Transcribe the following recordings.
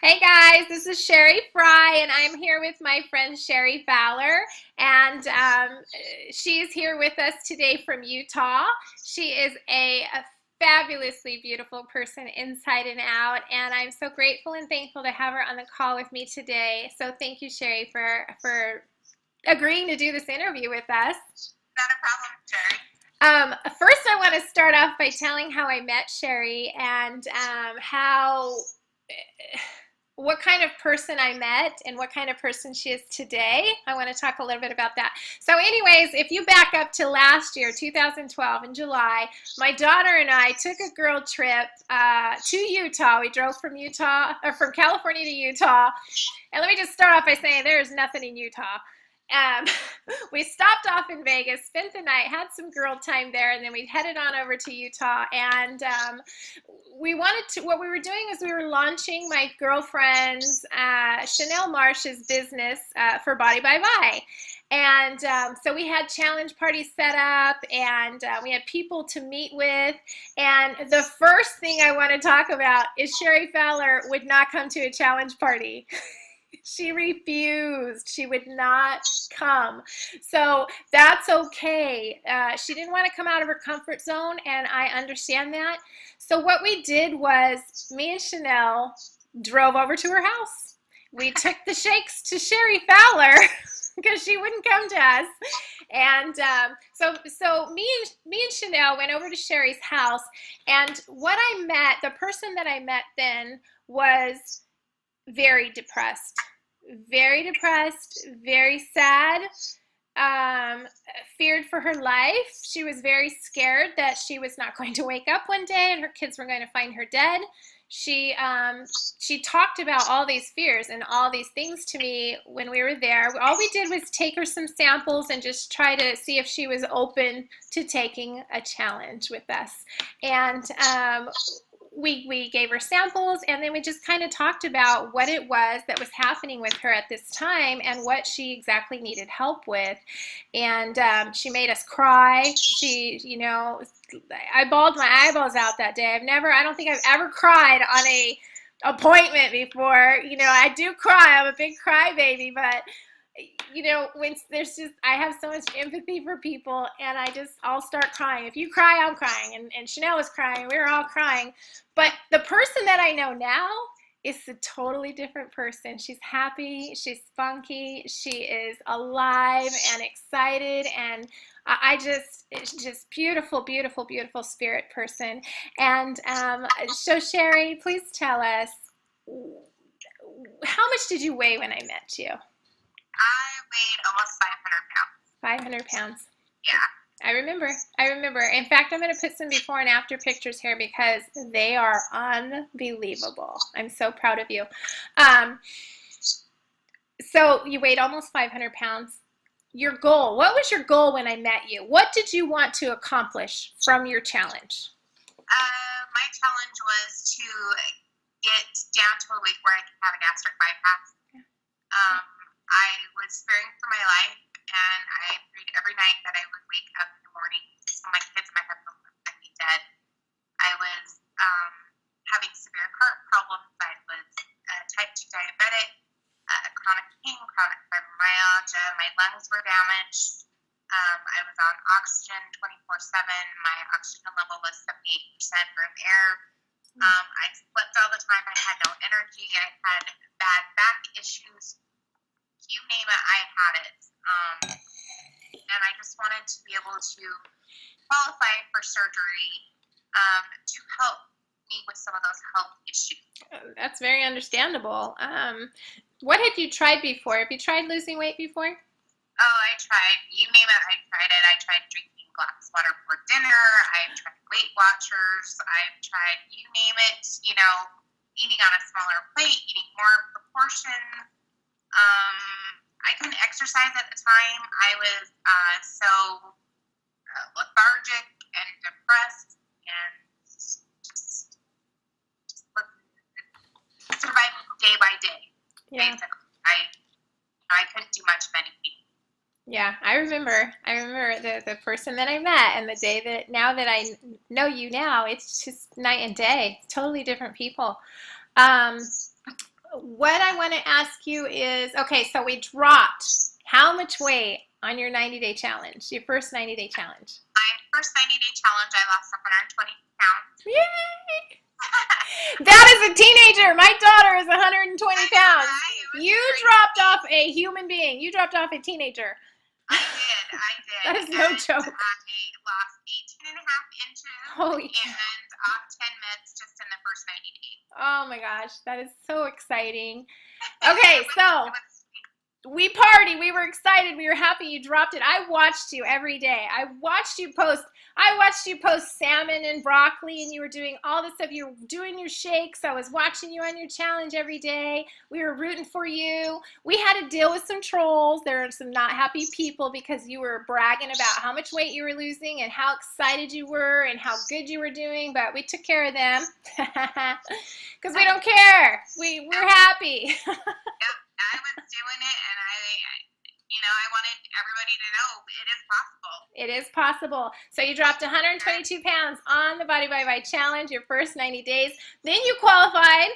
Hey guys, this is Sherri Fry, and I'm here with my friend Sherri Fowler, and she's here with us today from Utah. She is a fabulously beautiful person inside and out, and I'm so grateful and thankful to have her on the call with me today. So thank you, Sherri, for agreeing to do this interview with us. Not a problem, Sherry. First, I want to start off by telling how I met Sherri and what kind of person I met and what kind of person she is today. I want to talk a little bit about that. So anyways, if you back up to last year, 2012, in July, my daughter and I took a girl trip to Utah. We drove from California to Utah. And let me just start off by saying there is nothing in Utah. Um, we stopped off in Vegas, spent the night, had some girl time there, and then we headed on over to Utah. And what we were doing is we were launching my girlfriend's Chanel Marsh's business for Body by Vi. And so we had challenge parties set up, and we had people to meet with. And the first thing I want to talk about is Sherri Fowler would not come to a challenge party. She refused. She would not come. So that's okay. She didn't want to come out of her comfort zone, and I understand that. So what we did was me and Chanel drove over to her house. We took the shakes to Sherri Fowler because she wouldn't come to us. And so me and Chanel went over to Sherri's house, and the person that I met then was very depressed, very sad, feared for her life. She was very scared that she was not going to wake up one day and her kids were going to find her dead. She talked about all these fears and all these things to me when we were there. All we did was take her some samples and just try to see if she was open to taking a challenge with us. And we gave her samples, and then we just kind of talked about what it was that was happening with her at this time and what she exactly needed help with. And she made us cry. I bawled my eyeballs out that day. I don't think I've ever cried on a appointment before. I do cry. I'm a big crybaby, but when I have so much empathy for people, and I'll start crying. If you cry, I'm crying. And Chanel was crying. We were all crying. But the person that I know now is a totally different person. She's happy. She's spunky. She is alive and excited. And it's just beautiful, beautiful, beautiful spirit person. And so Sherri, please tell us, how much did you weigh when I met you? I weighed almost 500 pounds. 500 pounds. Yeah. I remember. In fact, I'm going to put some before and after pictures here because they are unbelievable. I'm so proud of you. So you weighed almost 500 pounds. Your goal, what was your goal when I met you? What did you want to accomplish from your challenge? My challenge was to get down to a weight where I could have a gastric bypass. I was fearing for my life, and I prayed every night that I would wake up in the morning so my kids and my husband would be dead. I was having severe heart problems. I was type 2 diabetic, chronic pain, chronic fibromyalgia. My lungs were damaged. I was on oxygen 24/7. My oxygen level was 78% room air. I slept all the time. I had no energy. I had bad back issues. You name it, I had it. And I just wanted to be able to qualify for surgery to help me with some of those health issues. That's very understandable. What had you tried before? Have you tried losing weight before? Oh, I tried. You name it, I tried it. I tried drinking glass water for dinner. I've tried Weight Watchers. I've tried, you name it, eating on a smaller plate, eating more proportions. I couldn't exercise at the time. I was so lethargic and depressed and just surviving day by day. Yeah. Basically. I couldn't do much of anything. Yeah, I remember the person that I met, and the day that now that I know you now, it's just night and day. Totally different people. what I want to ask you is, okay, so we dropped how much weight on your 90-day challenge, your first 90-day challenge? My first 90-day challenge, I lost 120 pounds. Yay! That is a teenager. My daughter is 120 pounds. You dropped off a human being. You dropped off a teenager. I did. That is no joke. I lost 18 and a half inches Holy cow. and off 10 meds just in the first 90 days. Oh my gosh, that is so exciting. Okay, so we partied. We were excited. We were happy you dropped it. I watched you every day. I watched you post salmon and broccoli, and you were doing all this stuff. You were doing your shakes. I was watching you on your challenge every day. We were rooting for you. We had to deal with some trolls. There are some not happy people because you were bragging about how much weight you were losing and how excited you were and how good you were doing, but we took care of them because we don't care. We're happy. I was doing it, and I wanted everybody to know it is possible. It is possible. So you dropped 122 pounds on the Body by Bite Challenge, your first 90 days. Then you qualified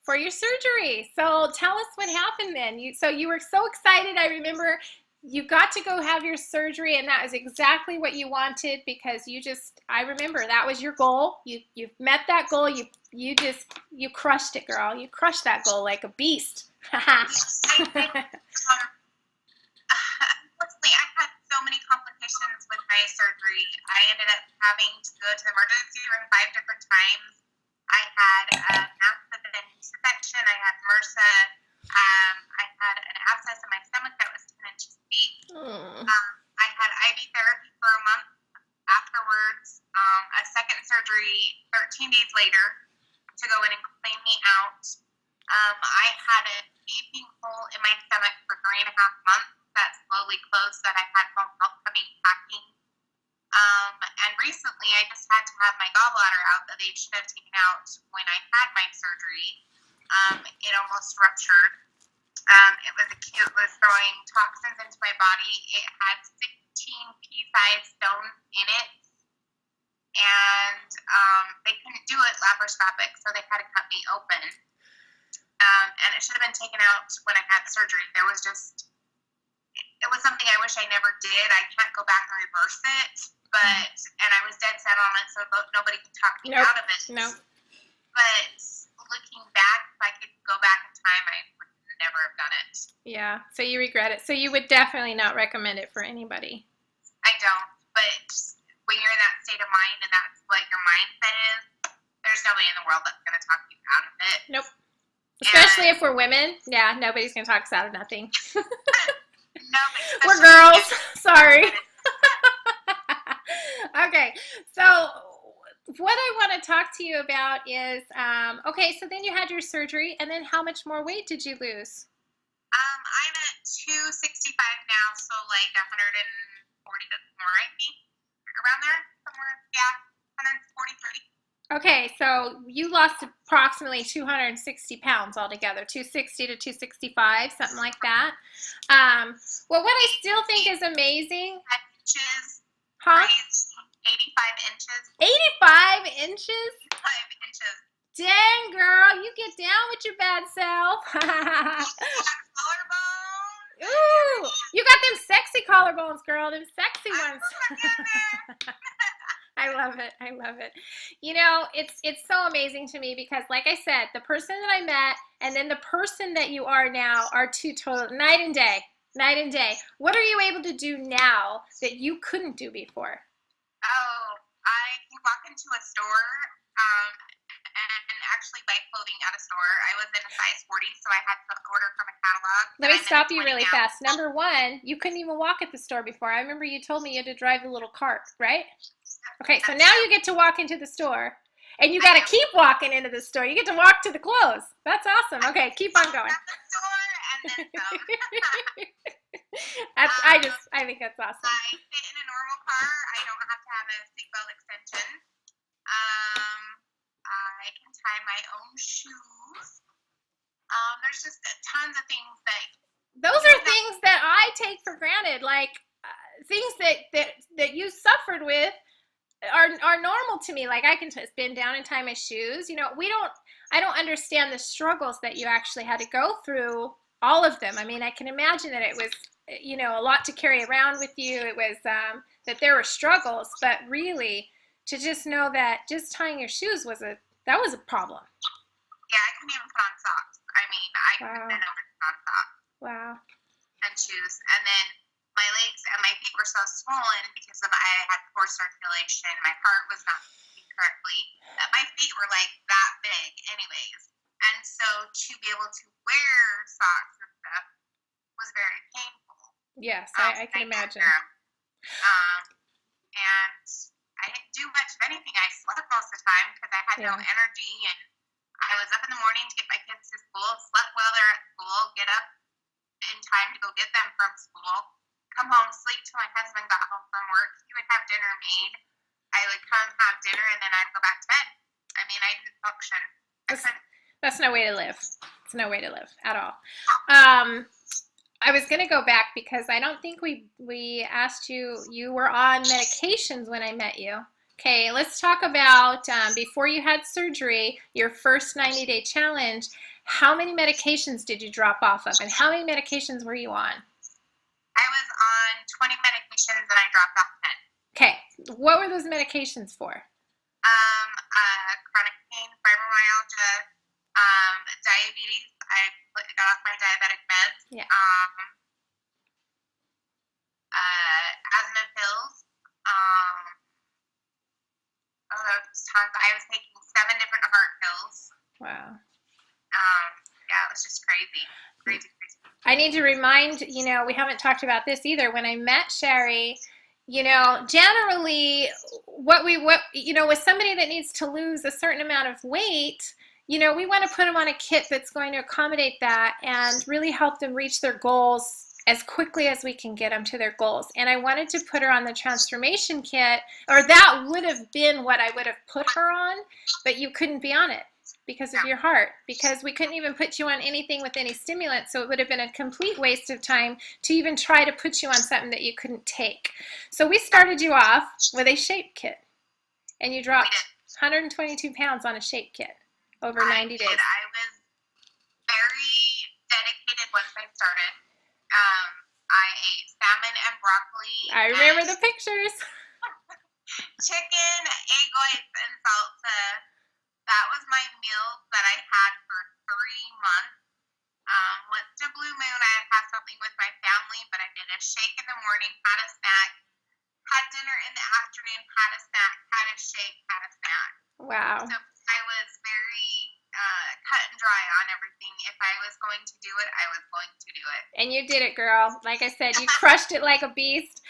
for your surgery. So tell us what happened then. So you were so excited. I remember you got to go have your surgery, and that was exactly what you wanted because I remember that was your goal. You've met that goal. You crushed it, girl. You crushed that goal like a beast. Unfortunately, I had so many complications with my surgery. I ended up having to go to the emergency room 5 different times. I had a massive infection. I had MRSA. I had an abscess in my stomach that was 10 inches deep. I had IV therapy for a month afterwards. A second surgery 13 days later to go in and clean me out. I had a gaping hole in my stomach for 3.5 months that slowly closed that I had home health coming packing. And recently I just had to have my gallbladder out that they should have taken out when I had my surgery. It almost ruptured. It was throwing toxins into my body. It had 16 pea-sized stones in it. And they couldn't do it laparoscopic, so they had to cut me open. And it should have been taken out when I had surgery. It was something I wish I never did. I can't go back and reverse it, and I was dead set on it, so nobody can talk me out of it. No. But looking back, if I could go back in time, I would never have done it. Yeah, so you regret it. So you would definitely not recommend it for anybody. I don't, but when you're in that state of mind and that's what your mindset is, there's nobody in the world that's going to talk you out of it. Nope. Especially if we're women. Yeah, nobody's going to talk us out of nothing. No, we're girls. Sorry. Okay, so what I want to talk to you about is, okay, so then you had your surgery, and then how much more weight did you lose? I'm at 265 now, so like 140 more, I think, around there, somewhere, yeah, 140, 30. Okay, so you lost approximately 260 pounds altogether, 260 to 265, something like that. Well, what I still think is amazing. Inches. Huh? 85 inches. 85 inches? 85 inches. Dang, girl, you get down with your bad self. Collarbone. Ooh, you got them sexy collarbones, girl, them sexy ones. I love it. I love it. You know, it's so amazing to me because, like I said, the person that I met and then the person that you are now are two total night and day. Night and day. What are you able to do now that you couldn't do before? Oh, I can walk into a store and actually buy clothing at a store. I was in a size 40, so I had to order from a catalog. Let me stop you really fast. Number one, you couldn't even walk at the store before. I remember you told me you had to drive the little cart, right? Okay, so now you get to walk into the store, and you got to keep walking into the store. You get to walk to the clothes. That's awesome. Okay, keep on going. At the store and then some. I think that's awesome. I fit in a normal car. I don't have to have a seatbelt extension. I can tie my own shoes. There's just tons of things that. Those are things that I take for granted, like things that you suffered with. are normal to me. Like I can bend down and tie my shoes. You know, I don't understand the struggles that you actually had to go through, all of them. I mean, I can imagine that it was, you know, a lot to carry around with you. It was that there were struggles, but really to just know that just tying your shoes was a problem. Yeah, I couldn't even put on socks. I mean, I couldn't Wow. even put on socks Wow. and shoes. And then my legs and my feet were so swollen because I had poor circulation. My heart was not beating correctly. That my feet were like that big, anyways. And so to be able to wear socks and stuff was very painful. Yes, I can imagine. And I didn't do much of anything. I slept most of the time because I had no energy, and I was up in the morning to get my kids to school, slept while they're at school, get up in time to go get them from school, come home, sleep till my husband got home from work. He would have dinner made. I would come have dinner, and then I'd go back to bed. I mean, I didn't function. That's no way to live. It's no way to live at all. I was going to go back because I don't think we asked you. You were on medications when I met you. Okay, let's talk about before you had surgery, your first 90-day challenge. How many medications did you drop off of, and how many medications were you on? I was on 20 medications, and I dropped off 10. Okay, what were those medications for? Chronic pain, fibromyalgia, diabetes. I got off my diabetic meds. Yeah. Asthma pills. I was taking 7 different heart pills. Wow. Yeah, it was just crazy. Crazy. I need to remind, you know, we haven't talked about this either. When I met Sherry, you know, generally what you know, with somebody that needs to lose a certain amount of weight, you know, we want to put them on a kit that's going to accommodate that and really help them reach their goals as quickly as we can get them to their goals. And I wanted to put her on the transformation kit, or that would have been what I would have put her on, but you couldn't be on it because of your heart, because we couldn't even put you on anything with any stimulant, so it would have been a complete waste of time to even try to put you on something that you couldn't take. So we started you off with a shape kit, and you dropped 122 pounds on a shape kit over 90 days. I was very dedicated once I started. I ate salmon and broccoli. I remember the pictures. Chicken, egg whites, and salsa. That was my meal that I had for 3 months. Once to Blue Moon, I had had something with my family, but I did a shake in the morning, had a snack, had dinner in the afternoon, had a snack, had a shake, had a snack. Wow. So I was very cut and dry on everything. If I was going to do it, I was going to do it. And you did it, girl. Like I said, you crushed it like a beast.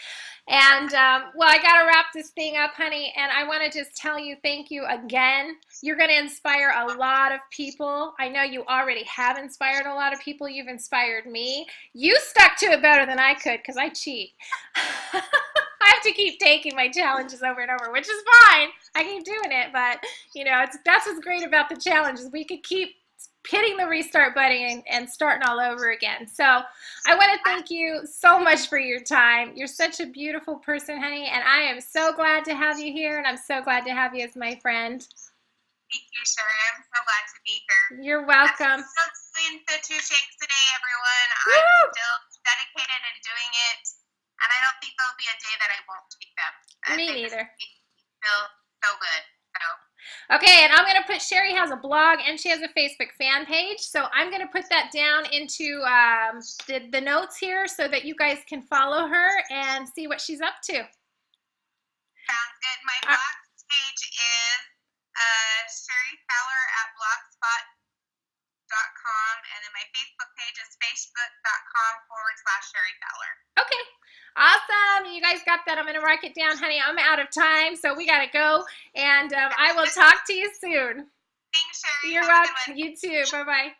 And, well, I got to wrap this thing up, honey. And I want to just tell you thank you again. You're going to inspire a lot of people. I know you already have inspired a lot of people. You've inspired me. You stuck to it better than I could because I cheat. I have to keep taking my challenges over and over, which is fine. I keep doing it. But, you know, that's what's great about the challenges. We could keep hitting the restart button and starting all over again. So I want to thank you so much for your time. You're such a beautiful person, honey, and I am so glad to have you here, and I'm so glad to have you as my friend. Thank you, Sherrie. I'm so glad to be here. You're welcome. I'm still doing the 2 shakes today, everyone. I'm still dedicated and doing it, and I don't think there'll be a day that I won't take them. Me neither. Feel so good. So. Okay, and I'm going to put, Sherrie has a blog and she has a Facebook fan page, so I'm going to put that down into the notes here so that you guys can follow her and see what she's up to. Sounds good. My blog page is Sherri Fowler at blogspot.com, and then my Facebook page is facebook.com/Sherri Fowler. Okay. Awesome. You guys got that. I'm going to write it down, honey. I'm out of time, so we got to go. And I will talk to you soon. Thanks, Sherrie. You're welcome. You too. Bye-bye.